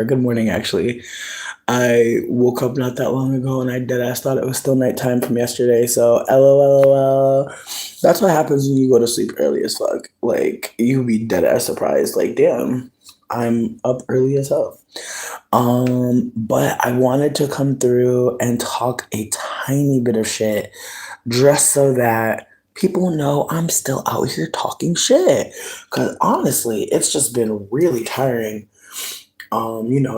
or good morning actually. I woke up not that long ago and I dead ass thought it was still nighttime from yesterday. So LOL. That's what happens when you go to sleep early as fuck. Like you be dead ass surprised. Like damn, I'm up early as hell. But I wanted to come through and talk a tiny bit of shit just so that people know I'm still out here talking shit. Cause honestly, it's just been really tiring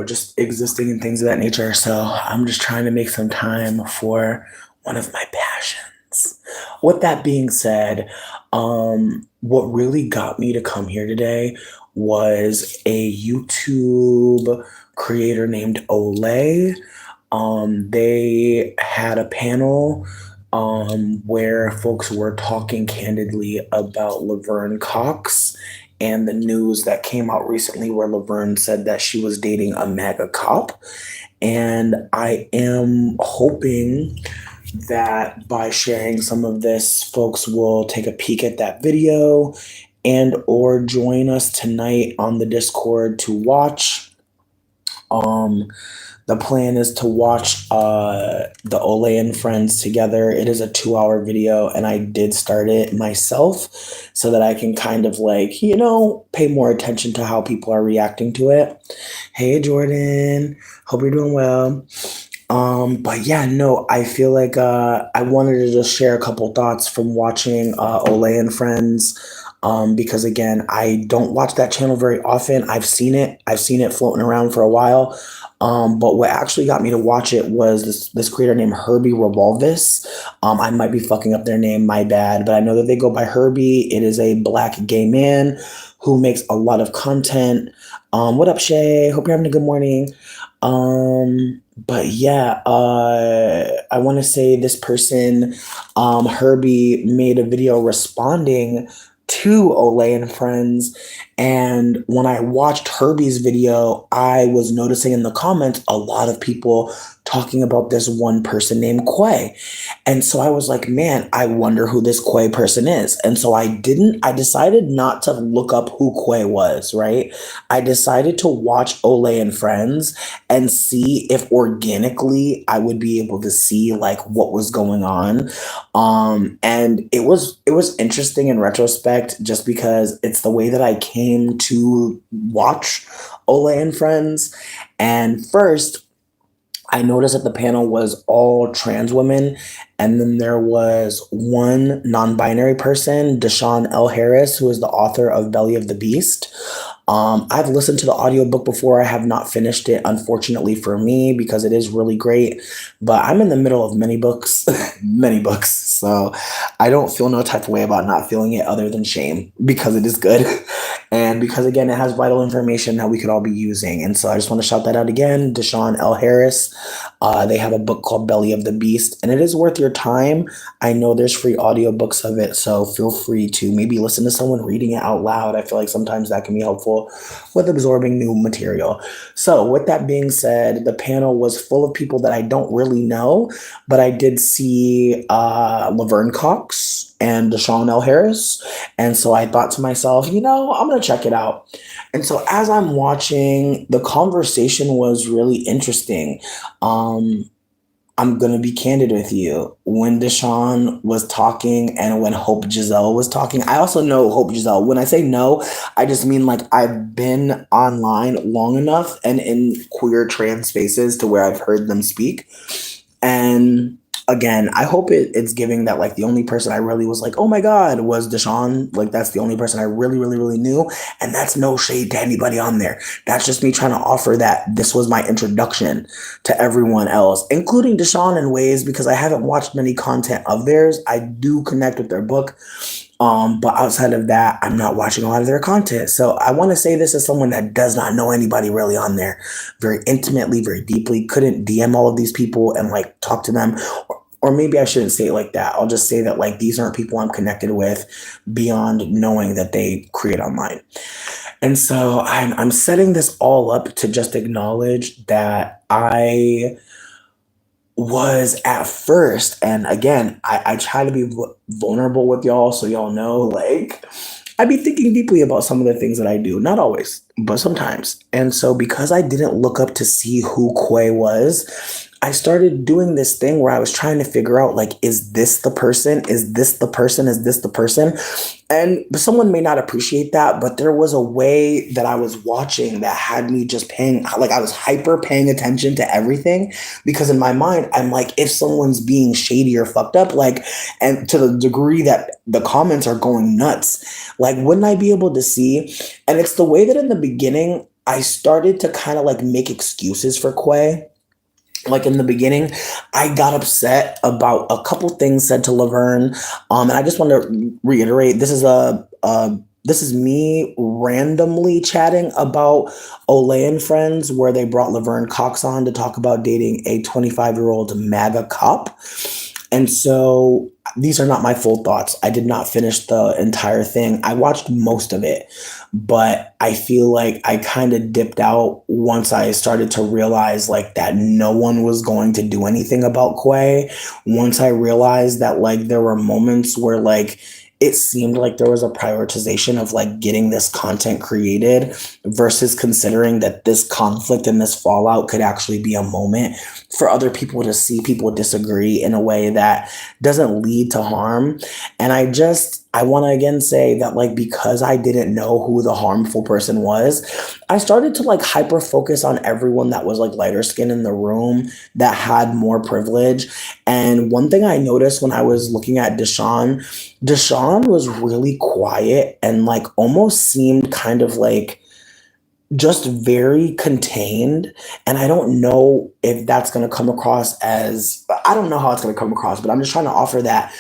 just existing and things of that nature. So I'm just trying to make some time for one of my passions. With that being said, what really got me to come here today was a YouTube creator named Olay. They had a panel where folks were talking candidly about Laverne Cox and the news that came out recently where Laverne said that she was dating a MAGA cop. And I am hoping that by sharing some of this, folks will take a peek at that video and or join us tonight on the Discord to watch. Um, the plan is to watch the Olay and Friends together. It is a 2 hour video, and I did start it myself so that I can kind of pay more attention to how people are reacting to it. Hey, Jordan. Hope you're doing well. But yeah, no, I feel like I wanted to just share a couple thoughts from watching Olay and Friends. Because again, I don't watch that channel very often. I've seen it floating around for a while. But what actually got me to watch it was this creator named Herbie Revolvis. I might be fucking up their name, my bad, but I know that they go by Herbie. It is a black gay man who makes a lot of content. What up, Shay? Hope you're having a good morning. But yeah, I want to say this person, Herbie, made a video responding to Olay and Friends. And when I watched Herbie's video, I was noticing in the comments a lot of people talking about this one person named Quay. And so I was like, man, I wonder who this Quay person is. And so I decided not to look up who Quay was, right? I decided to watch Olay and Friends and see if organically I would be able to see like what was going on. And it was interesting in retrospect just because it's the way that I came to watch Olay and Friends. And first, I noticed that the panel was all trans women, and then there was one non-binary person, Deshaun L. Harris, who is the author of Belly of the Beast. I've listened to the audiobook before. I have not finished it, unfortunately for me, because it is really great. But I'm in the middle of many books, many books. So I don't feel no type of way about not feeling it other than shame because it is good. And because, again, it has vital information that we could all be using. And so I just want to shout that out again, Deshaun L. Harris. They have a book called Belly of the Beast, and it is worth your time. I know there's free audiobooks of it, so feel free to maybe listen to someone reading it out loud. I feel like sometimes that can be helpful with absorbing new material. So, with that being said, the panel was full of people that I don't really know, but I did see Laverne Cox and Deshaun L. Harris. And so I thought to myself, I'm going to check it out. And so as I'm watching, the conversation was really interesting. Um, I'm gonna be candid with you. When Deshaun was talking and when Hope Giselle was talking, I also know Hope Giselle. When I say no, I just mean like I've been online long enough and in queer trans spaces to where I've heard them speak. And again, I hope it's giving that like the only person I really was like, oh my God, was Deshaun. Like that's the only person I really, really, really knew. And that's no shade to anybody on there. That's just me trying to offer that this was my introduction to everyone else, including Deshaun in ways because I haven't watched many content of theirs. I do connect with their book. But outside of that, I'm not watching a lot of their content. So I want to say this as someone that does not know anybody really on there very intimately, very deeply, couldn't DM all of these people and like talk to them. Or maybe I shouldn't say it like that. I'll just say that like these aren't people I'm connected with beyond knowing that they create online. And so I'm setting this all up to just acknowledge that I was at first, and again, I try to be vulnerable with y'all so y'all know, like, I be thinking deeply about some of the things that I do. Not always, but sometimes. And so because I didn't look up to see who Quay was, I started doing this thing where I was trying to figure out like, is this the person? Is this the person? Is this the person? And someone may not appreciate that, but there was a way that I was watching that had me just paying, like I was hyper paying attention to everything because in my mind, I'm like, if someone's being shady or fucked up, like, and to the degree that the comments are going nuts, like, wouldn't I be able to see? And it's the way that in the beginning, I started to kind of like make excuses for Quay. Like in the beginning, I got upset about a couple things said to Laverne. And I just want to reiterate, this is me randomly chatting about Olay and Friends, where they brought Laverne Cox on to talk about dating a 25-year-old MAGA cop. And so these are not my full thoughts. I did not finish the entire thing. I watched most of it, but I feel like I kind of dipped out once I started to realize like that no one was going to do anything about Quay. Once I realized that like there were moments where like it seemed like there was a prioritization of like getting this content created versus considering that this conflict and this fallout could actually be a moment for other people to see people disagree in a way that doesn't lead to harm. And I want to again say that like because I didn't know who the harmful person was, I started to like hyper focus on everyone that was like lighter skin in the room that had more privilege. And one thing I noticed when I was looking at Deshaun was really quiet and like almost seemed kind of like just very contained. And I don't know if that's going to come across as, I don't know how it's going to come across, but I'm just trying to offer that.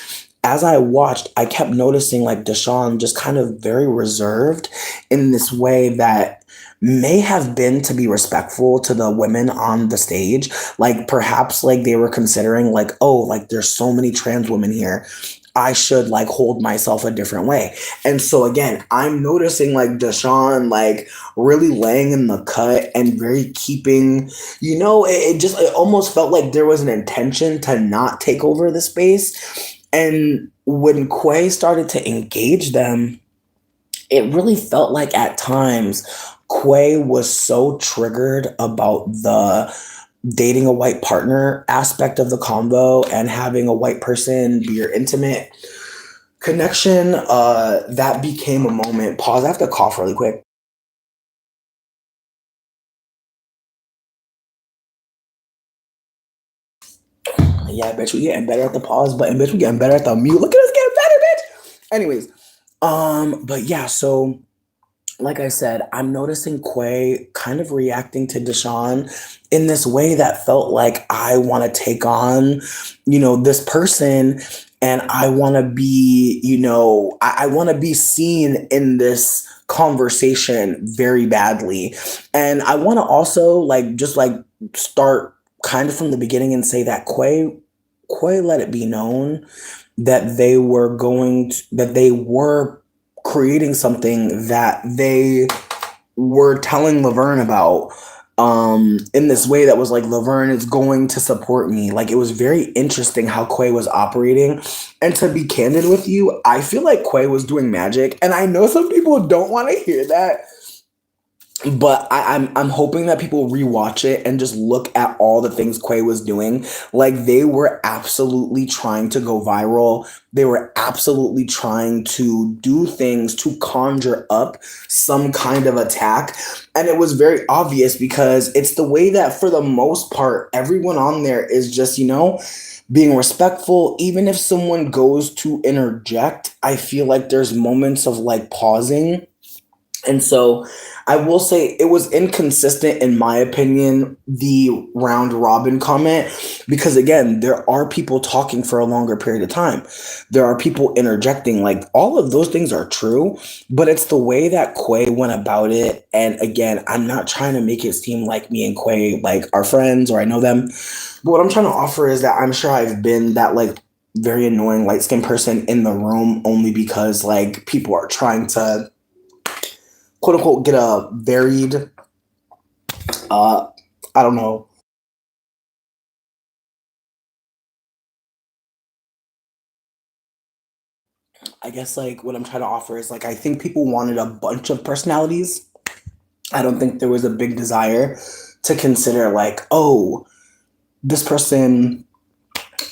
As I watched, I kept noticing like Deshaun just kind of very reserved in this way that may have been to be respectful to the women on the stage. Like perhaps like they were considering like, oh, like there's so many trans women here. I should like hold myself a different way. And so again, I'm noticing like Deshaun like really laying in the cut and very keeping, it almost felt like there was an intention to not take over the space. And when Quay started to engage them, it really felt like at times Quay was so triggered about the dating a white partner aspect of the combo and having a white person be your intimate connection. That became a moment. Pause. I have to cough really quick. Yeah, I bet you getting better at the pause button, bitch. We getting better at the mute. Look at us getting better, bitch. Anyways, but yeah, so like I said, I'm noticing Quay kind of reacting to Deshaun in this way that felt like I want to take on, this person and I want to be, I want to be seen in this conversation very badly. And I want to also like just like start kind of from the beginning and say that Quay let it be known that that they were creating something that they were telling Laverne about in this way that was like Laverne is going to support me. Like it was very interesting how Quay was operating. And to be candid with you, I feel like Quay was doing magic. And I know some people don't want to hear that, but I'm hoping that people rewatch it and just look at all the things Quay was doing. Like they were absolutely trying to go viral. They were absolutely trying to do things to conjure up some kind of attack. And it was very obvious because it's the way that for the most part, everyone on there is just, being respectful. Even if someone goes to interject, I feel like there's moments of like pausing. And so I will say it was inconsistent, in my opinion, the round robin comment, because again, there are people talking for a longer period of time. There are people interjecting, like all of those things are true, but it's the way that Quay went about it. And again, I'm not trying to make it seem like me and Quay like are friends or I know them. But what I'm trying to offer is that I'm sure I've been that like very annoying light skinned person in the room only because like people are trying to quote unquote get a varied uh I don't know. I guess like what I'm trying to offer is like I think people wanted a bunch of personalities. I don't think there was a big desire to consider like, oh, this person,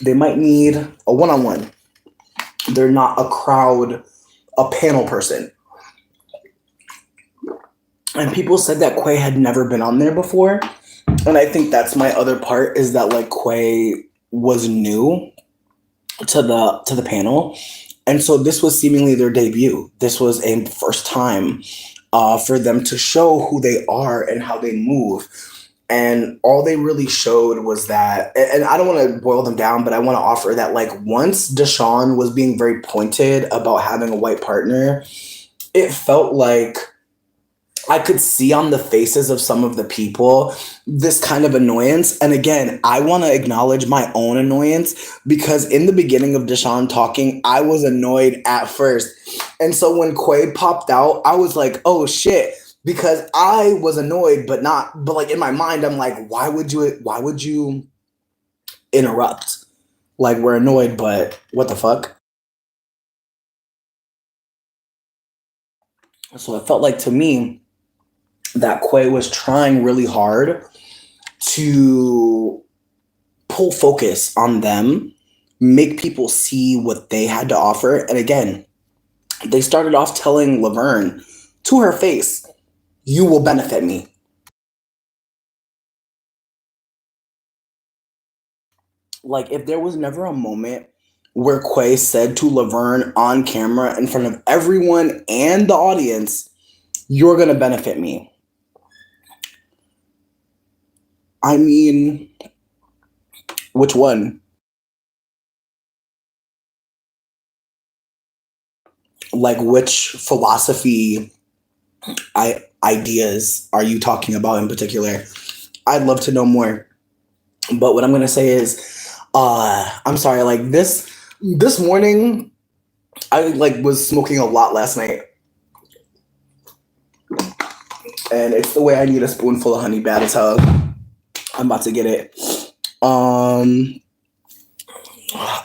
they might need a one-on-one. They're not a crowd, a panel person. And people said that Quay had never been on there before. And I think that's my other part is that like Quay was new to the panel. And so this was seemingly their debut. This was a first time for them to show who they are and how they move. And all they really showed was that, and I don't want to boil them down, but I want to offer that like once Deshaun was being very pointed about having a white partner, it felt like I could see on the faces of some of the people this kind of annoyance. And again, I want to acknowledge my own annoyance because in the beginning of Deshaun talking, I was annoyed at first. And so when Quay popped out, I was like, oh shit, because I was annoyed, but like in my mind, I'm like, why would you interrupt? Like we're annoyed, but what the fuck? So it felt like to me that Quay was trying really hard to pull focus on them, make people see what they had to offer. And again, they started off telling Laverne to her face, you will benefit me. Like, if there was never a moment where Quay said to Laverne on camera in front of everyone and the audience, you're going to benefit me. I mean, which one? Like, which philosophy ideas are you talking about in particular? I'd love to know more. But what I'm gonna say is, I'm sorry. Like this morning, I like was smoking a lot last night, and it's the way I need a spoonful of honey bad as hell. I'm about to get it. Um,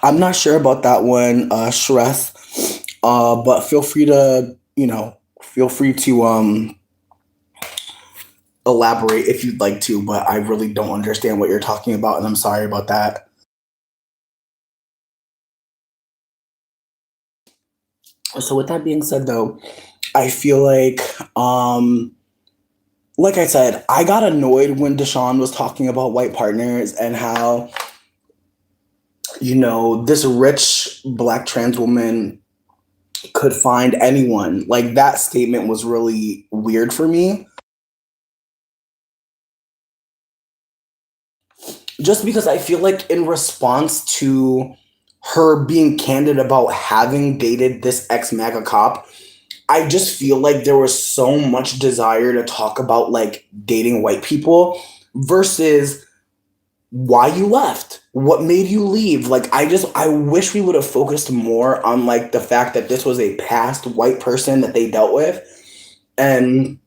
I'm not sure about that one, Shreth. But feel free to, feel free to elaborate if you'd like to, but I really don't understand what you're talking about, and I'm sorry about that. So with that being said though, I feel like I said, I got annoyed when Deshaun was talking about white partners and how, this rich black trans woman could find anyone. Like that statement was really weird for me. Just because I feel like in response to her being candid about having dated this ex MAGA cop, I just feel like there was so much desire to talk about like dating white people versus why you left, what made you leave. Like I wish we would have focused more on like the fact that this was a past white person that they dealt with. And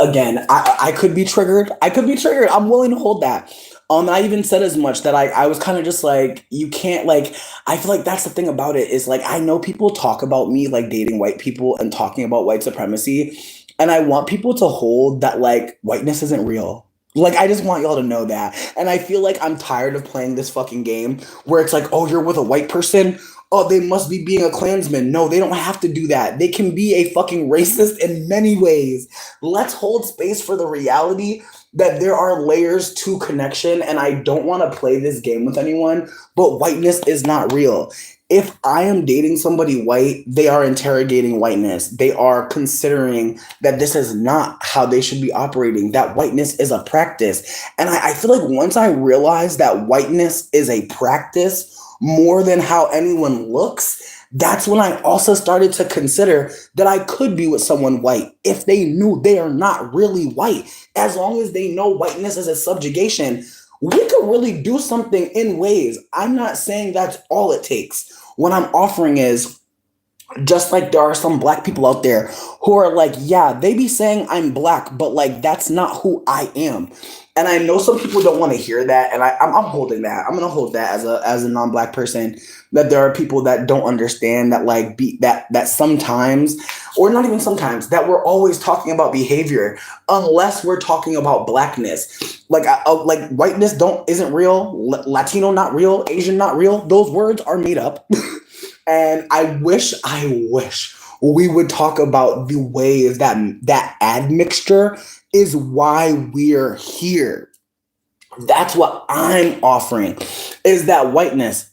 again, I could be triggered. I could be triggered. I'm willing to hold that. I even said as much that I was kind of just like, you can't like, I feel like that's the thing about it is like, I know people talk about me like dating white people and talking about white supremacy. And I want people to hold that like whiteness isn't real. Like, I just want y'all to know that. And I feel like I'm tired of playing this fucking game where it's like, oh, you're with a white person. Oh, they must be being a Klansman. No, they don't have to do that. They can be a fucking racist in many ways. Let's hold space for the reality that there are layers to connection. And I don't want to play this game with anyone, but whiteness is not real. If I am dating somebody white, they are interrogating whiteness. They are considering that this is not how they should be operating, that whiteness is a practice. And I feel like once I realized that whiteness is a practice more than how anyone looks, that's when I also started to consider that I could be with someone white if they knew they are not really white. As long as they know whiteness is a subjugation, we could really do something in ways. I'm not saying that's all it takes. What I'm offering is Just like there are some black people out there who are like, yeah, they be saying I'm black, but like that's not who I am. And I know some people don't want to hear that, and I'm holding that. I'm gonna hold that as a non-black person. That there are people that don't understand that that sometimes, or not even sometimes, that we're always talking about behavior, unless we're talking about blackness. Like whiteness don't isn't real, Latino not real, Asian not real. Those words are made up. And I wish we would talk about the ways that that admixture is why we're here. That's what I'm offering, is that whiteness.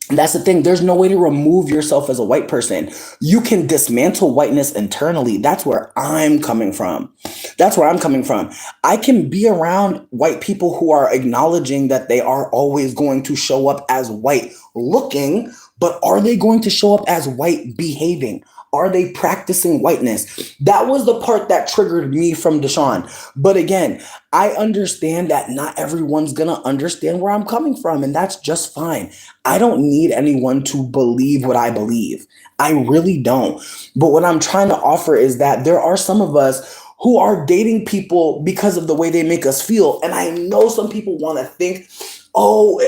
That's the thing. There's no way to remove yourself as a white person. You can dismantle whiteness internally. That's where I'm coming from. That's where I'm coming from. I can be around white people who are acknowledging that they are always going to show up as white looking, but are they going to show up as white behaving? Are they practicing whiteness? That was the part that triggered me from Deshaun. But again, I understand that not everyone's going to understand where I'm coming from, and that's just fine. I don't need anyone to believe what I believe. I really don't. But what I'm trying to offer is that there are some of us who are dating people because of the way they make us feel. And I know some people want to think, oh,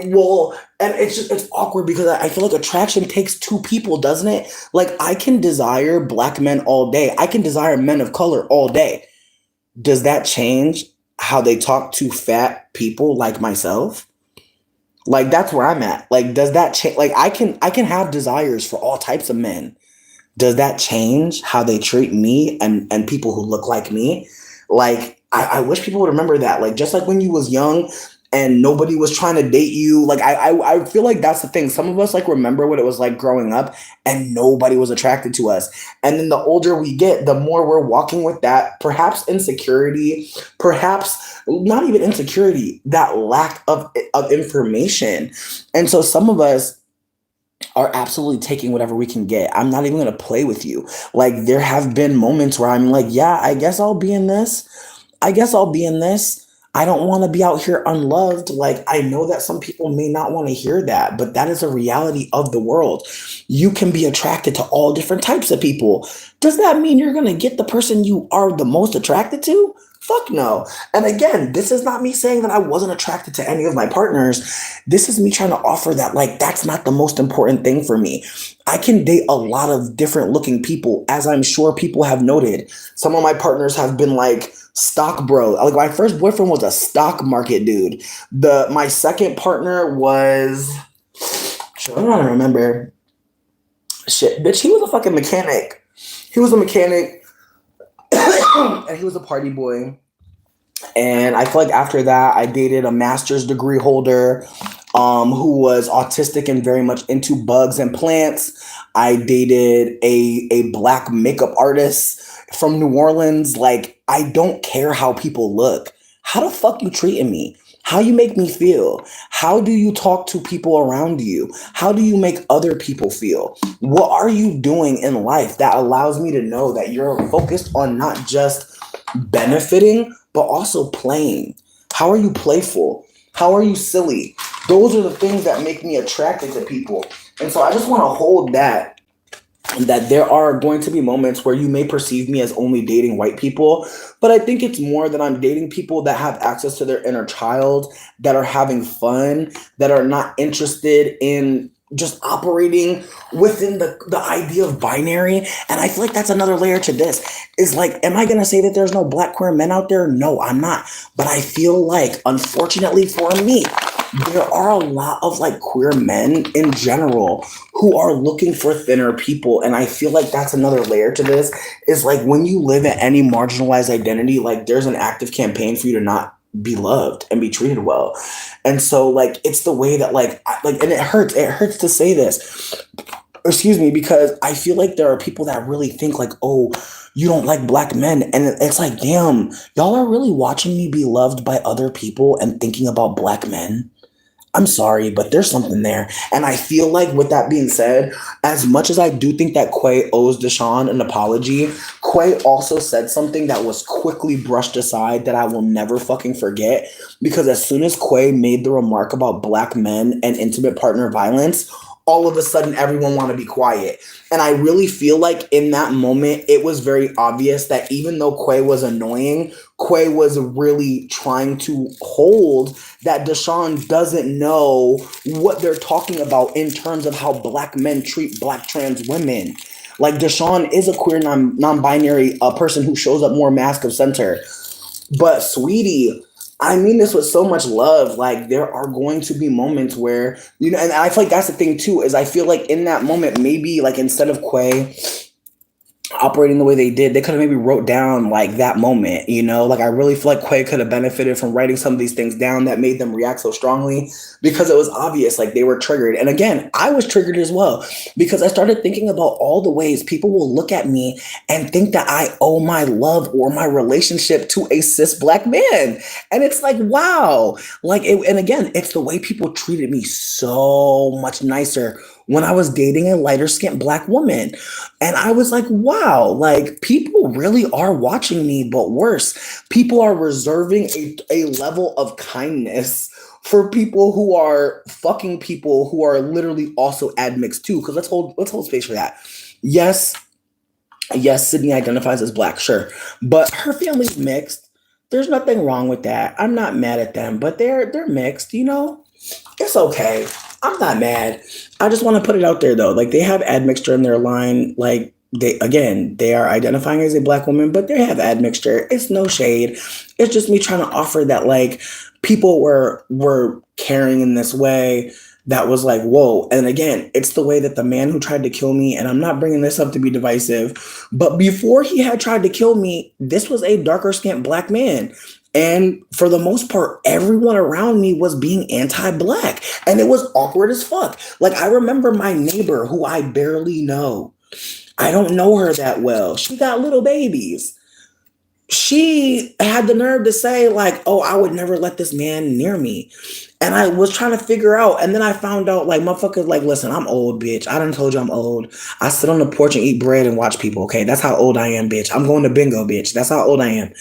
well, and it's just, it's awkward because I feel like attraction takes two people, doesn't it? Like I can desire black men all day. I can desire men of color all day. Does that change how they talk to fat people like myself? Like that's where I'm at. Like does that change? Like I can have desires for all types of men. Does that change how they treat me and people who look like me? Like I wish people would remember that. Like just like when you was young and nobody was trying to date you. Like I feel like that's the thing. Some of us like remember what it was like growing up and nobody was attracted to us. And then the older we get, the more we're walking with that perhaps insecurity, perhaps not even insecurity, that lack of information. And so some of us are absolutely taking whatever we can get. I'm not even going to play with you. Like there have been moments where I'm like, yeah, I guess I'll be in this. I guess I'll be in this. I don't want to be out here unloved. Like I know that some people may not want to hear that, but that is a reality of the world. You can be attracted to all different types of people. Does that mean you're going to get the person you are the most attracted to? Fuck no. And again, this is not me saying that I wasn't attracted to any of my partners. This is me trying to offer that, like, that's not the most important thing for me. I can date a lot of different looking people, as I'm sure people have noted. Some of my partners have been like stock bro. Like my first boyfriend was a stock market dude. My second partner was, shit, I'm trying to remember. Shit, bitch, he was a fucking mechanic. He was a mechanic and he was a party boy. And I feel like after that, I dated a master's degree holder who was autistic and very much into bugs and plants. I dated a black makeup artist from New Orleans. Like, I don't care how people look. How the fuck you treating me? How you make me feel? How do you talk to people around you? How do you make other people feel? What are you doing in life that allows me to know that you're focused on not just benefiting, but also playing? How are you playful? How are you silly? Those are the things that make me attracted to people. And so I just want to hold that there are going to be moments where you may perceive me as only dating white people, but I think it's more that I'm dating people that have access to their inner child, that are having fun, that are not interested in just operating within the idea of binary. And I feel like that's another layer to this. Is like, am I gonna say that there's no black queer men out there? No, I'm not. But I feel like, unfortunately for me, there are a lot of like queer men in general who are looking for thinner people. And I feel like that's another layer to this, is like when you live in any marginalized identity, like there's an active campaign for you to not be loved and be treated well. And so like it's the way that and it hurts to say this, excuse me, because I feel like there are people that really think like, oh, you don't like black men. And it's like, damn, y'all are really watching me be loved by other people and thinking about black men. I'm sorry, but there's something there. And I feel like, with that being said, as much as I do think that Quay owes Deshaun an apology, Quay also said something that was quickly brushed aside that I will never fucking forget. Because as soon as Quay made the remark about black men and intimate partner violence, all of a sudden everyone want to be quiet. And I really feel like in that moment, it was very obvious that even though Quay was annoying, Quay was really trying to hold that Deshaun doesn't know what they're talking about in terms of how black men treat black trans women. Like Deshaun is a queer non-binary person who shows up more mask of center. But sweetie, I mean this with so much love. Like there are going to be moments where, and I feel like that's the thing too, is I feel like in that moment, maybe like instead of Quay operating the way they did, they could have maybe wrote down like that moment, like I really feel like Quay could have benefited from writing some of these things down that made them react so strongly, because it was obvious like they were triggered. And again, I was triggered as well, because I started thinking about all the ways people will look at me and think that I owe my love or my relationship to a cis black man. And it's like, wow. And again, it's the way people treated me so much nicer when I was dating a lighter skinned black woman. And I was like, wow, like people really are watching me, but worse, people are reserving a level of kindness for people who are fucking people who are literally also admixed too. Because let's hold space for that. Yes, Sydney identifies as black, sure, but her family's mixed. There's nothing wrong with that. I'm not mad at them, but they're mixed, It's okay. I'm not mad. I just want to put it out there though. Like they have admixture in their line. Like they are identifying as a black woman, but they have admixture. It's no shade. It's just me trying to offer that like people were caring in this way that was like, whoa. And again, it's the way that the man who tried to kill me, and I'm not bringing this up to be divisive, but before he had tried to kill me, this was a darker skinned black man. And for the most part, everyone around me was being anti-black. And it was awkward as fuck. Like, I remember my neighbor who I barely know. I don't know her that well. She got little babies. She had the nerve to say, like, oh, I would never let this man near me. And I was trying to figure out. And then I found out, like, motherfuckers, like, listen, I'm old, bitch. I done told you I'm old. I sit on the porch and eat bread and watch people, okay? That's how old I am, bitch. I'm going to bingo, bitch. That's how old I am.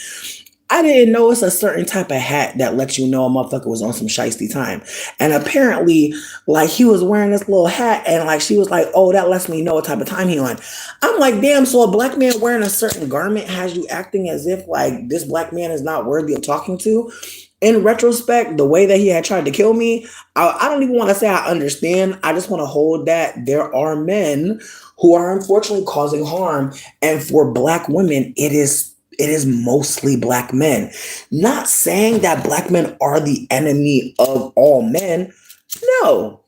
I didn't know it's a certain type of hat that lets you know a motherfucker was on some shiesty time. And apparently, like, he was wearing this little hat, and like she was like, oh, that lets me know what type of time he on. I'm like, damn, so a black man wearing a certain garment has you acting as if like this black man is not worthy of talking to. In retrospect, the way that he had tried to kill me, I don't even want to say I understand. I just want to hold that there are men who are unfortunately causing harm. And for black women, it is mostly black men. Not saying that black men are the enemy of all men. No,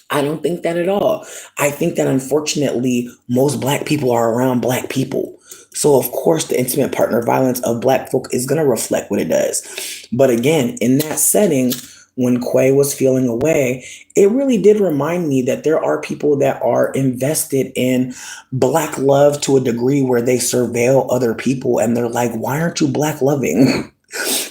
I don't think that at all. I think that unfortunately, most black people are around black people. So of course, the intimate partner violence of black folk is going to reflect what it does. But again, in that setting, when Quay was feeling away, it really did remind me that there are people that are invested in black love to a degree where they surveil other people and they're like, why aren't you black loving?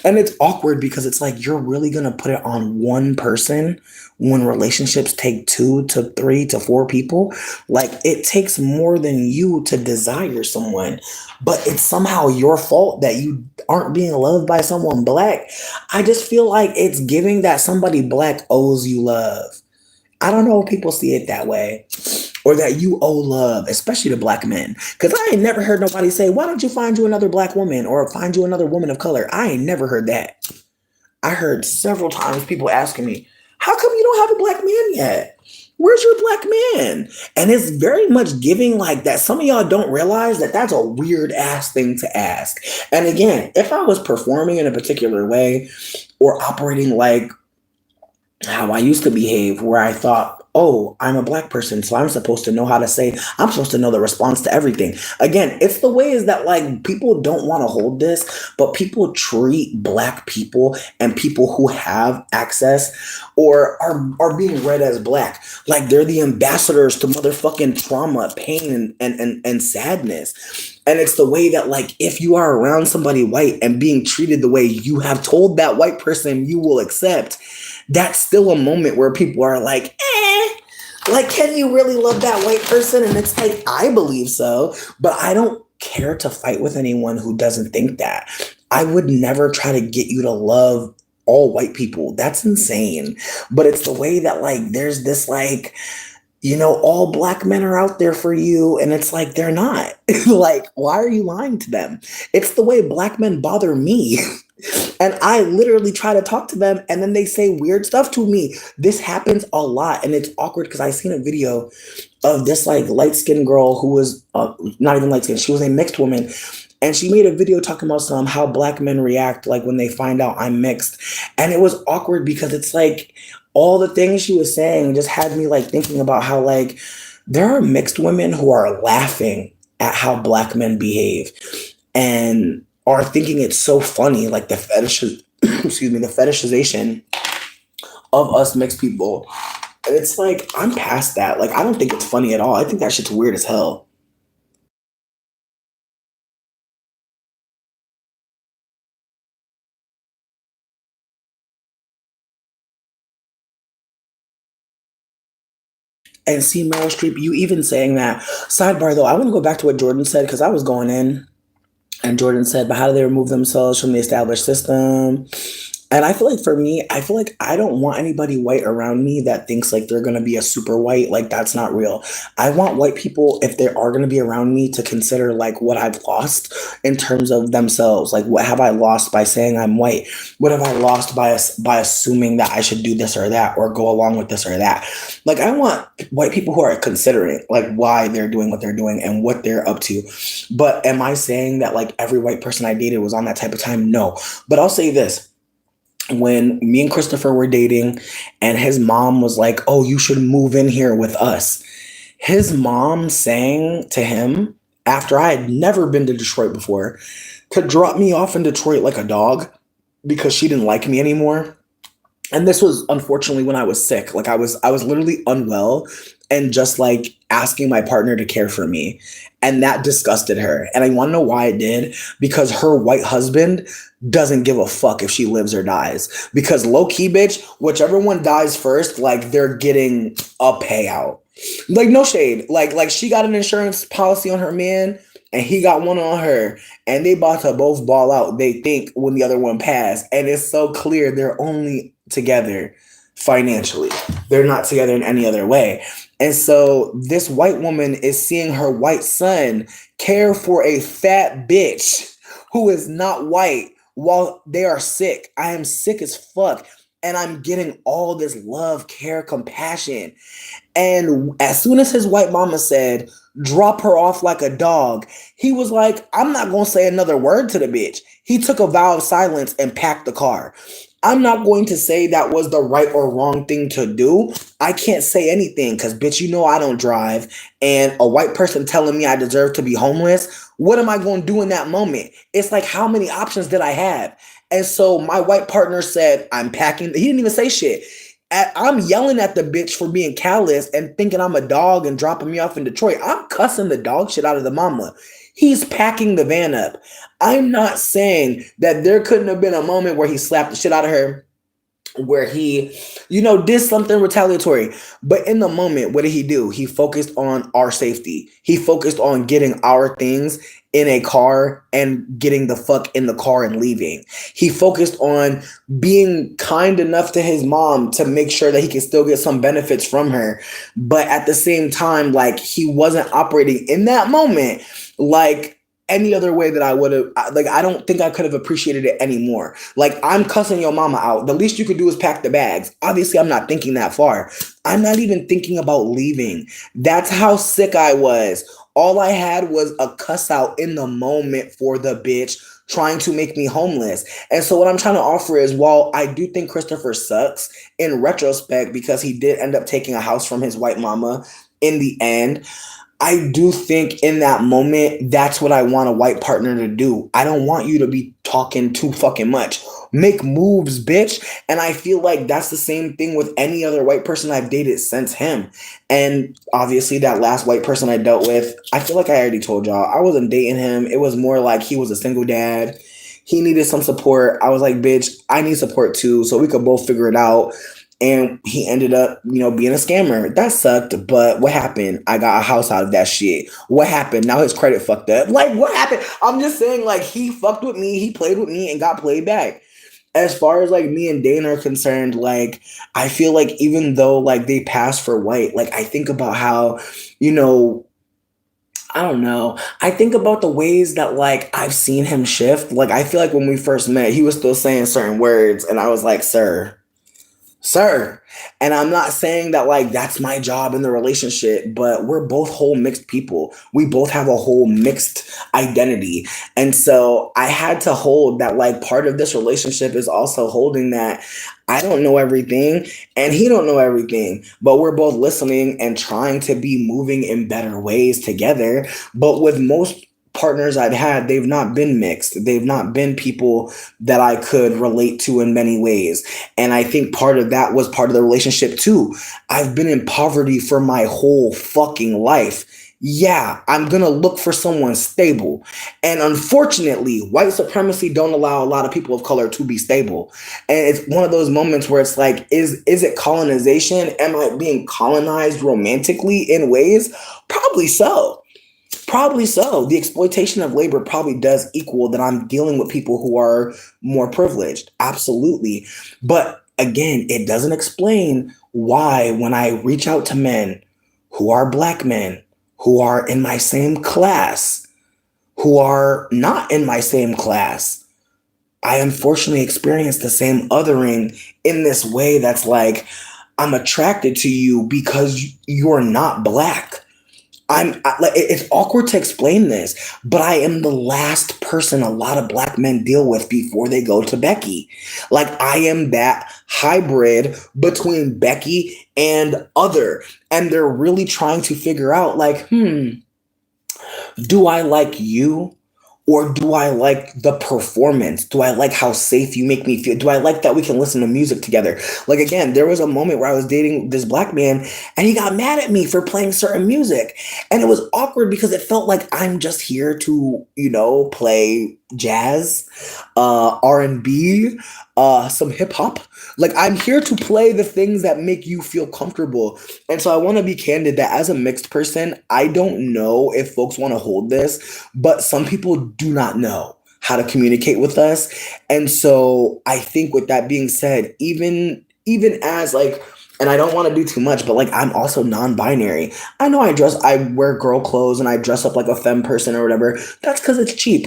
And it's awkward because it's like you're really going to put it on one person when relationships take 2 to 3 to 4 people. Like it takes more than you to desire someone, but it's somehow your fault that you aren't being loved by someone black. I just feel like it's giving that somebody black owes you love. I don't know if people see it that way, or that you owe love, especially to black men. Because I ain't never heard nobody say, why don't you find you another black woman or find you another woman of color? I ain't never heard that. I heard several times people asking me, how come you don't have a black man yet? Where's your black man? And it's very much giving like that. Some of y'all don't realize that that's a weird ass thing to ask. And again, if I was performing in a particular way or operating like how I used to behave, where I thought, oh, I'm a black person, so I'm supposed to know how to say, I'm supposed to know the response to everything. Again, it's the ways that like people don't want to hold this, but people treat black people and people who have access or are being read as black. Like they're the ambassadors to motherfucking trauma, pain, and sadness. And it's the way that like if you are around somebody white and being treated the way you have told that white person you will accept, that's still a moment where people are like, like, can you really love that white person? And it's like, I believe so, but I don't care to fight with anyone who doesn't think that. I would never try to get you to love all white people. That's insane. But it's the way that like, there's this like, all black men are out there for you. And it's like, they're not. Like, why are you lying to them? It's the way black men bother me. And I literally try to talk to them and then they say weird stuff to me. This happens a lot. And it's awkward because I seen a video of this like light skinned girl who was not even light skinned. She was a mixed woman. And she made a video talking about some how black men react like when they find out I'm mixed. And it was awkward because it's like all the things she was saying just had me like thinking about how like there are mixed women who are laughing at how black men behave and are thinking it's so funny, like the fetish excuse me, the fetishization of us mixed people. And it's like I'm past that. Like I don't think it's funny at all. I think that shit's weird as hell. And see Meryl Streep, you even saying that. Sidebar though, I want to go back to what Jordan said because I was going in. And Jordan said, but how do they remove themselves from the established system? And I feel like for me, I feel like I don't want anybody white around me that thinks like they're gonna be a super white. Like that's not real. I want white people, if they are gonna be around me, to consider like what I've lost in terms of themselves. Like what have I lost by saying I'm white? What have I lost by assuming that I should do this or that or go along with this or that? Like I want white people who are considering like why they're doing what they're doing and what they're up to. But am I saying that like every white person I dated was on that type of time? No. But I'll say this, when me and Christopher were dating and his mom was like, "Oh, you should move in here with us." His mom sang to him after I had never been to Detroit before to drop me off in Detroit like a dog because she didn't like me anymore. And this was unfortunately when I was sick. Like I was literally unwell and just like asking my partner to care for me. And that disgusted her. And I want to know why it did, because her white husband doesn't give a fuck if she lives or dies. Because low key, bitch, whichever one dies first, like they're getting a payout. Like no shade. Like she got an insurance policy on her man and he got one on her, and they about to both ball out. They think when the other one passed, and it's so clear they're only together financially. They're not together in any other way. And so this white woman is seeing her white son care for a fat bitch who is not white while they are sick. I am sick as fuck. And I'm getting all this love, care, compassion. And as soon as his white mama said, drop her off like a dog, he was like, I'm not going to say another word to the bitch. He took a vow of silence and packed the car. I'm not going to say that was the right or wrong thing to do. I can't say anything because, bitch, I don't drive. And a white person telling me I deserve to be homeless, what am I going to do in that moment? It's like, how many options did I have? And so my white partner said, I'm packing. He didn't even say shit. I'm yelling at the bitch for being callous and thinking I'm a dog and dropping me off in Detroit. I'm cussing the dog shit out of the mama. He's packing the van up. I'm not saying that there couldn't have been a moment where he slapped the shit out of her, where he, did something retaliatory. But in the moment, what did he do? He focused on our safety. He focused on getting our things in a car and getting the fuck in the car and leaving. He focused on being kind enough to his mom to make sure that he can still get some benefits from her. But at the same time, like he wasn't operating in that moment like any other way that I would have. Like I don't think I could have appreciated it anymore. Like I'm cussing your mama out. The least you could do is pack the bags. Obviously, I'm not thinking that far. I'm not even thinking about leaving. That's how sick I was. All I had was a cuss out in the moment for the bitch trying to make me homeless. And so what I'm trying to offer is, while I do think Christopher sucks in retrospect because he did end up taking a house from his white mama in the end, I do think in that moment, that's what I want a white partner to do. I don't want you to be talking too fucking much. Make moves, bitch. And I feel like that's the same thing with any other white person I've dated since him. And obviously that last white person I dealt with, I feel like I already told y'all, I wasn't dating him. It was more like he was a single dad. He needed some support. I was like, bitch, I need support too, so we could both figure it out. And he ended up, being a scammer. That sucked. But what happened? I got a house out of that shit. What happened? Now his credit fucked up. Like, what happened? I'm just saying, like, he fucked with me. He played with me and got played back. as far as like me and Dana are concerned, like I feel like even though like they pass for white, like I think about how, you know, I don't know. I think about the ways that like I've seen him shift. Like I feel like when we first met, he was still saying certain words and I was like, sir. And I'm not saying that like that's my job in the relationship, but we're both whole mixed people. We both have a whole mixed identity. And so I had to hold that like part of this relationship is also holding that I don't know everything and he don't know everything, but we're both listening and trying to be moving in better ways together. But with most partners I've had, they've not been mixed. They've not been people that I could relate to in many ways. And I think part of that was part of the relationship too. I've been in poverty for my whole fucking life. Yeah, I'm gonna look for someone stable. And unfortunately, white supremacy don't allow a lot of people of color to be stable. And it's one of those moments where it's like, is it colonization? Am I being colonized romantically in ways? Probably so. Probably so. The exploitation of labor probably does equal that I'm dealing with people who are more privileged. Absolutely. But again, it doesn't explain why, when I reach out to men who are black men, who are in my same class, who are not in my same class, I unfortunately experience the same othering in this way that's like, I'm attracted to you because you're not black. Like it's awkward to explain this, but I am the last person a lot of black men deal with before they go to Becky. Like I am that hybrid between Becky and other, and they're really trying to figure out like, do I like you? Or do I like the performance? Do I like how safe you make me feel? Do I like that we can listen to music together? Like, again, there was a moment where I was dating this black man and he got mad at me for playing certain music. And it was awkward because it felt like I'm just here to, play jazz, R&B, some hip hop. Like, I'm here to play the things that make you feel comfortable. And so I want to be candid that as a mixed person, I don't know if folks want to hold this, but some people do not know how to communicate with us. And so I think with that being said, even as like, and I don't want to do too much, but like I'm also non-binary. I know I wear girl clothes and I dress up like a femme person or whatever. That's because it's cheap.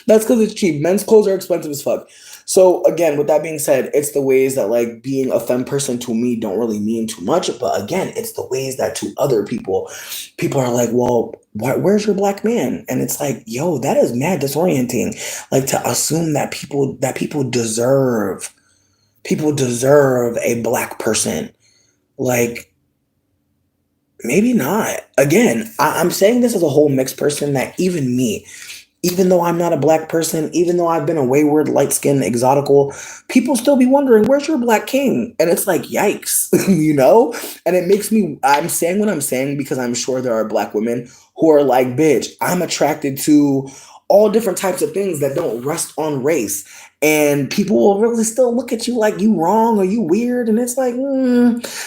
That's because it's cheap. Men's clothes are expensive as fuck. So again, with that being said, it's the ways that like being a femme person to me don't really mean too much. But again, it's the ways that to other people are like, well, where's your black man? And it's like, yo, that is mad disorienting. Like to assume that people deserve a black person. Like maybe not. Again, I'm saying this as a whole mixed person that even me, even though I'm not a black person, even though I've been a wayward, light skinned, exotical, people still be wondering, where's your black king? And it's like, yikes, you know? And it makes me, I'm saying what I'm saying because I'm sure there are black women who are like, bitch, I'm attracted to all different types of things that don't rest on race. And people will really still look at you like you wrong or you weird. And it's like,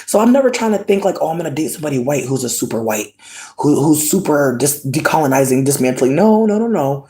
So I'm never trying to think like, oh, I'm going to date somebody white who's a super white, who's super decolonizing, dismantling. No, no, no, no.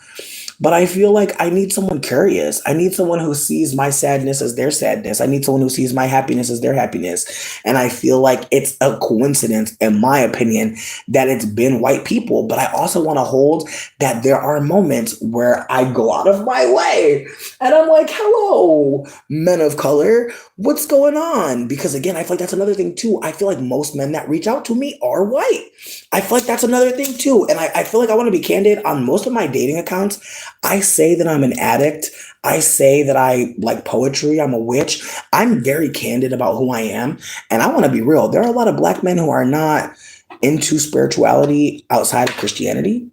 But I feel like I need someone curious. I need someone who sees my sadness as their sadness. I need someone who sees my happiness as their happiness. And I feel like it's a coincidence, in my opinion, that it's been white people. But I also want to hold that there are moments where I go out of my way and I'm like, hello, men of color, what's going on? Because again, I feel like that's another thing too. I feel like most men that reach out to me are white. I feel like that's another thing too. And I feel like I want to be candid on most of my dating accounts. I say that I'm an addict. I say that I like poetry. I'm a witch. I'm very candid about who I am. And I want to be real. There are a lot of black men who are not into spirituality outside of Christianity.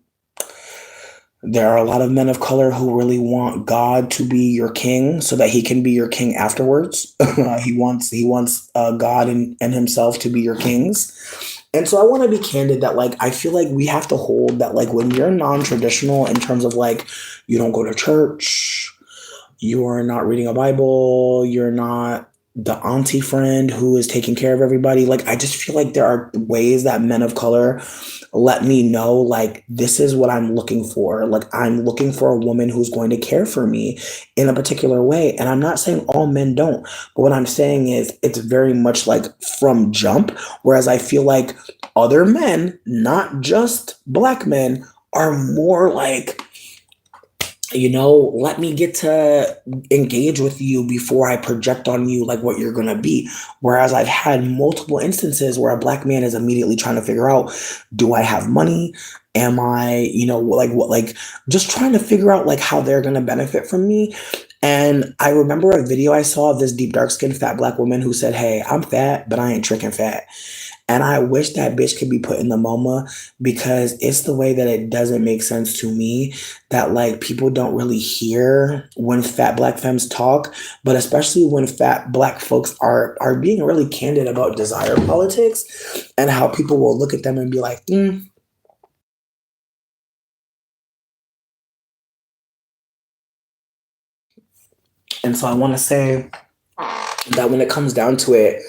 There are a lot of men of color who really want God to be your king so that he can be your king afterwards. he wants God and himself to be your kings. And so I want to be candid that like I feel like we have to hold that like when you're non-traditional in terms of like you don't go to church, you're not reading a Bible, you're not the auntie friend who is taking care of everybody. Like I just feel like there are ways that men of color let me know, like, this is what I'm looking for. Like, I'm looking for a woman who's going to care for me in a particular way. And I'm not saying all men don't, but what I'm saying is it's very much like from jump. Whereas I feel like other men, not just black men, are more like, let me get to engage with you before I project on you like what you're gonna be. Whereas I've had multiple instances where a black man is immediately trying to figure out, do I have money? Am I, like what, like just trying to figure out like how they're gonna benefit from me. And I remember a video I saw of this deep dark skinned fat black woman who said, "Hey, I'm fat, but I ain't tricking fat." And I wish that bitch could be put in the MoMA because it's the way that it doesn't make sense to me that like people don't really hear when fat black femmes talk, but especially when fat black folks are being really candid about desire politics and how people will look at them and be like, mm. And so I want to say that when it comes down to it,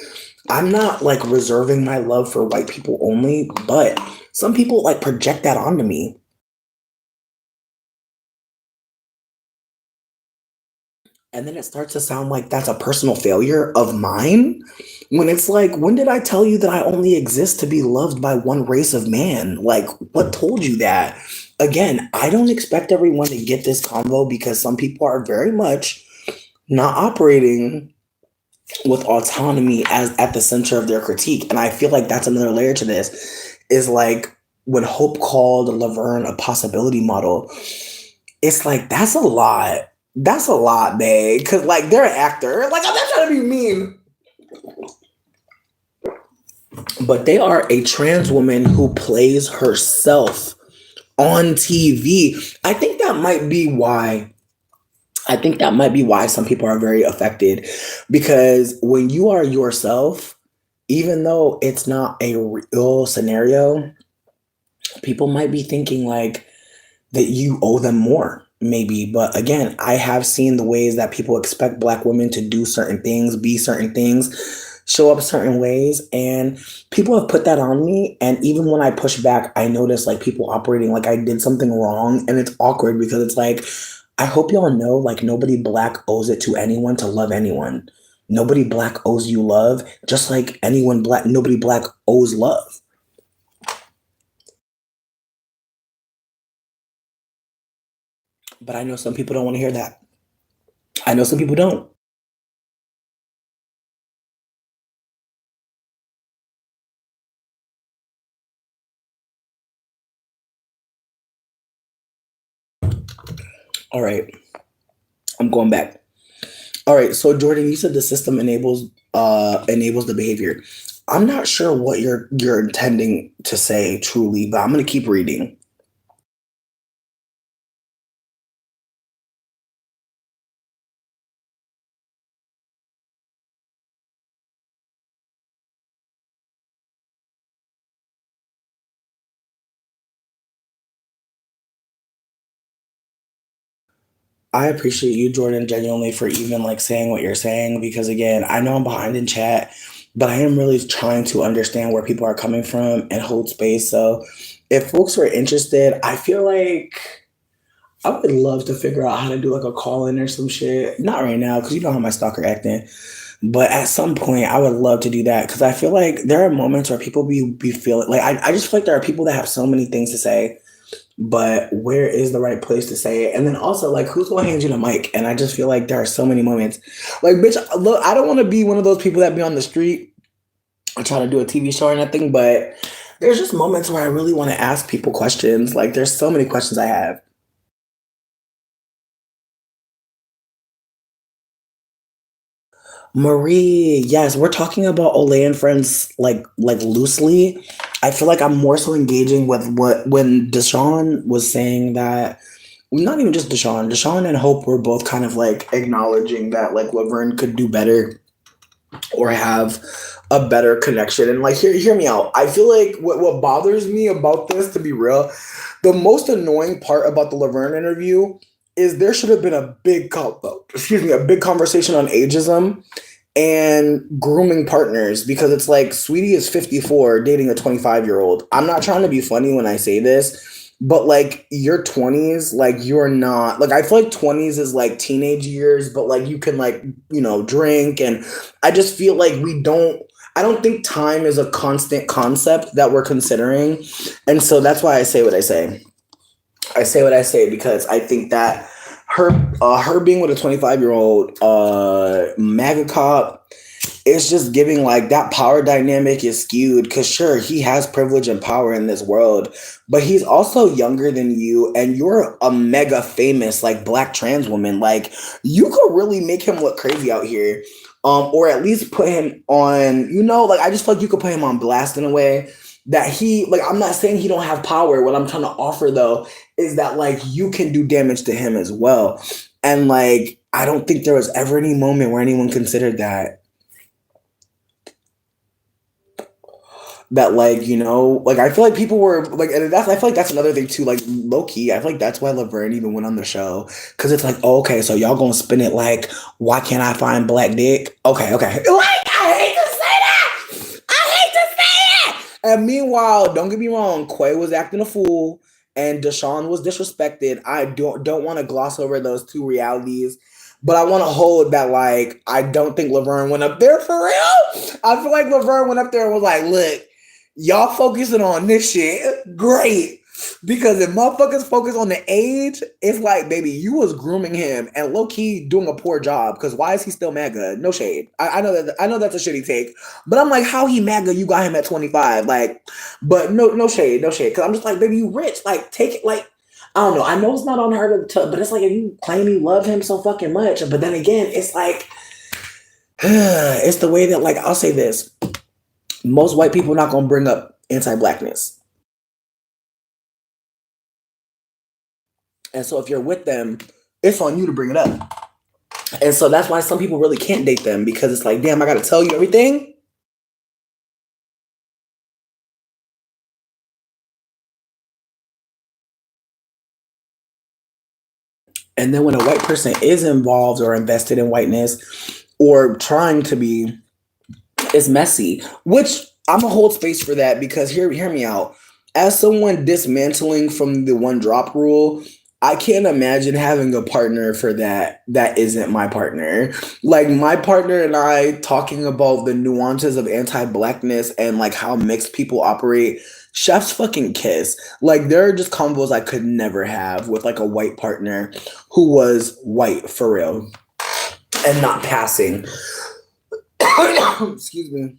I'm not like reserving my love for white people only, but some people like project that onto me. And then it starts to sound like that's a personal failure of mine. When it's like, when did I tell you that I only exist to be loved by one race of man? Like, what told you that? Again, I don't expect everyone to get this convo because some people are very much not operating with autonomy as at the center of their critique. And I feel like that's another layer to this is like when Hope called Laverne a possibility model, it's like that's a lot. That's a lot, babe. Cause like they're an actor. Like I'm not trying to be mean. But they are a trans woman who plays herself on TV. I think that might be why some people are very affected because when you are yourself, even though it's not a real scenario, people might be thinking like that you owe them more, maybe. But again, I have seen the ways that people expect black women to do certain things, be certain things, show up certain ways. And people have put that on me. And even when I push back, I notice like people operating like I did something wrong. And it's awkward because it's like, I hope y'all know like nobody black owes it to anyone to love anyone. Nobody black owes you love, just like anyone black, nobody black owes love. But I know some people don't want to hear that. I know some people don't. All right, I'm going back. All right, so Jordan, you said the system enables the behavior. I'm not sure what you're intending to say truly, but I'm gonna keep reading. I appreciate you, Jordan, genuinely for even like saying what you're saying because again, I know I'm behind in chat, but I am really trying to understand where people are coming from and hold space. So if folks were interested, I feel like I would love to figure out how to do like a call in or some shit. Not right now, because you know how my stalker acting. But at some point, I would love to do that because I feel like there are moments where people be feeling like I just feel like there are people that have so many things to say, but where is the right place to say it? And then also like who's gonna hand you the mic? And I just feel like there are so many moments. Like, bitch, look, I don't want to be one of those people that be on the street or trying to do a TV show or nothing, but there's just moments where I really want to ask people questions. Like there's so many questions I have. Marie, yes, we're talking about Olay and friends like loosely. I feel like I'm more so engaging with what when Deshaun was saying that not even just Deshaun, Deshaun and Hope were both kind of like acknowledging that like Laverne could do better or have a better connection. And like hear me out. I feel like what bothers me about this, to be real, the most annoying part about the Laverne interview is there should have been a big a big conversation on ageism and grooming partners, because it's like Sweetie is 54 dating a 25-year-old. I'm not trying to be funny when I say this, but like your 20s, like you're not like, I feel like 20s is like teenage years, but like you can like, drink, and I just feel like I don't think time is a constant concept that we're considering. And so that's why I say what I say. I say what I say because I think that her being with a 25-year-old MAGA cop, it's just giving like that power dynamic is skewed, because sure, he has privilege and power in this world, but he's also younger than you, and you're a mega famous like black trans woman. Like, you could really make him look crazy out here. Or at least put him on, like, I just feel like you could put him on blast in a way that he, like, I'm not saying he don't have power. What I'm trying to offer though is that like you can do damage to him as well. And like, I don't think there was ever any moment where anyone considered that like, like, I feel like people were like, and that's, I feel like that's another thing too, like low key, I feel like that's why Laverne even went on the show, because it's like, oh, okay, so y'all gonna spin it like, why can't I find black dick? Okay, like, I hate to say that, I hate to say it. And meanwhile, don't get me wrong, Quay was acting a fool and Deshaun was disrespected. I don't want to gloss over those two realities, but I want to hold that, like, I don't think Laverne went up there for real. I feel like Laverne went up there and was like, look, y'all focusing on this shit, great. Because if motherfuckers focus on the age, it's like, baby, you was grooming him and low key doing a poor job. Because why is he still MAGA? No shade. I know that's a shitty take, but I'm like, how he MAGA? You got him at 25, like, but no shade, no shade. Because I'm just like, baby, you rich, like, take it, like, I don't know. I know it's not unheard of, but it's like, if you claim you love him so fucking much, but then again, it's like, it's the way that, like, I'll say this: most white people are not gonna bring up anti-blackness. And so if you're with them, it's on you to bring it up. And so that's why some people really can't date them, because it's like, damn, I got to tell you everything. And then when a white person is involved or invested in whiteness or trying to be, it's messy, which I'm gonna hold space for that, because hear me out. As someone dismantling from the one drop rule, I can't imagine having a partner for that isn't my partner. Like, my partner and I talking about the nuances of anti-blackness and like how mixed people operate. Chef's fucking kiss. Like, there are just combos I could never have with like a white partner who was white for real and not passing. Excuse me.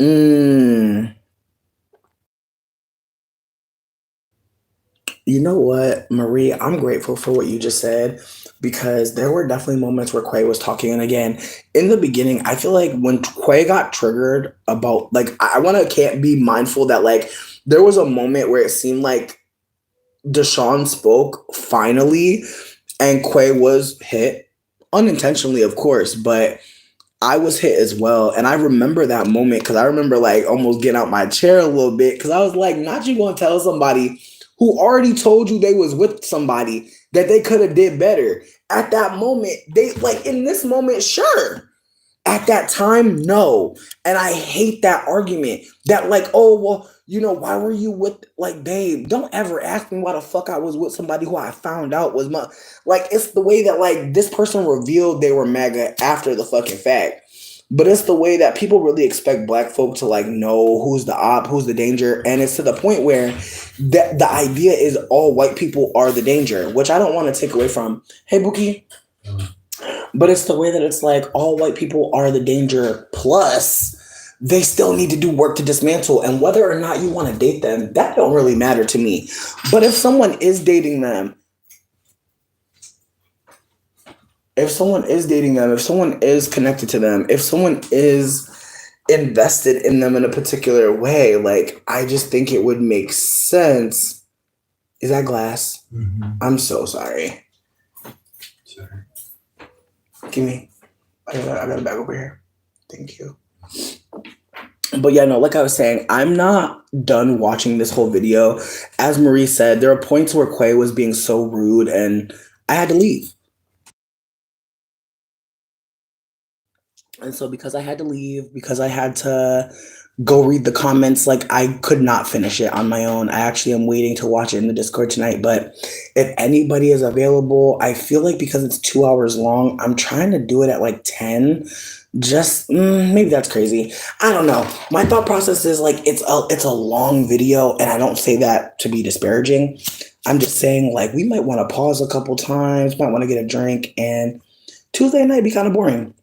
Mm. You know what, Marie? I'm grateful for what you just said, because there were definitely moments where Quay was talking. And again, in the beginning, I feel like when Quay got triggered about, like, I want to can't be mindful that, like, there was a moment where it seemed like Deshaun spoke finally, and Quay was hit unintentionally, of course, but I was hit as well. And I remember that moment, because I remember like almost getting out my chair a little bit, because I was like, not you gonna tell somebody who already told you they was with somebody that they could have did better. At that moment, they, like, in this moment, sure. At that time, no. And I hate that argument that, like, oh, well, why were you with, like, babe, don't ever ask me why the fuck I was with somebody who I found out was my, like, it's the way that, like, this person revealed they were MAGA after the fucking fact. But it's the way that people really expect black folk to, like, know who's the op, who's the danger. And it's to the point where the idea is all white people are the danger, which I don't want to take away from. Hey, Buki. But it's the way that it's like all white people are the danger, plus they still need to do work to dismantle. And whether or not you want to date them, that don't really matter to me. But if someone is dating them, if someone is connected to them, if someone is invested in them in a particular way, like, I just think it would make sense. Is that glass? Mm-hmm. I'm so sorry. Sorry. Give me. I got a bag over here. Thank you. But yeah, no, like I was saying, I'm not done watching this whole video. As Marie said, there are points where Quay was being so rude and I had to leave. And so because I had to leave, because I had to go read the comments, like I could not finish it on my own. I actually am waiting to watch it in the Discord tonight. But if anybody is available, I feel like because it's 2 hours long, I'm trying to do it at like 10. Just maybe that's crazy. I don't know. My thought process is like it's a long video, and I don't say that to be disparaging. I'm just saying like we might want to pause a couple times, might want to get a drink, and Tuesday night be kind of boring.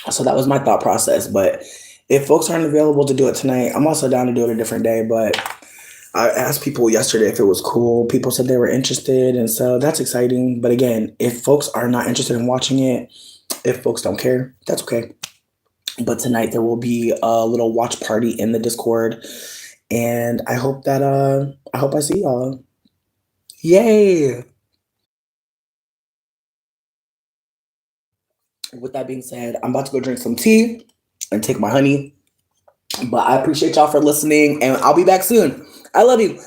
So that was my thought process. But if folks aren't available to do it tonight, I'm also down to do it a different day. But I asked people yesterday if it was cool. People said they were interested. And so that's exciting. But again, if folks are not interested in watching it, if folks don't care, that's okay. But tonight there will be a little watch party in the Discord. And I hope I see y'all. Yay. With that being said, I'm about to go drink some tea and take my honey. But I appreciate y'all for listening, and I'll be back soon. I love you.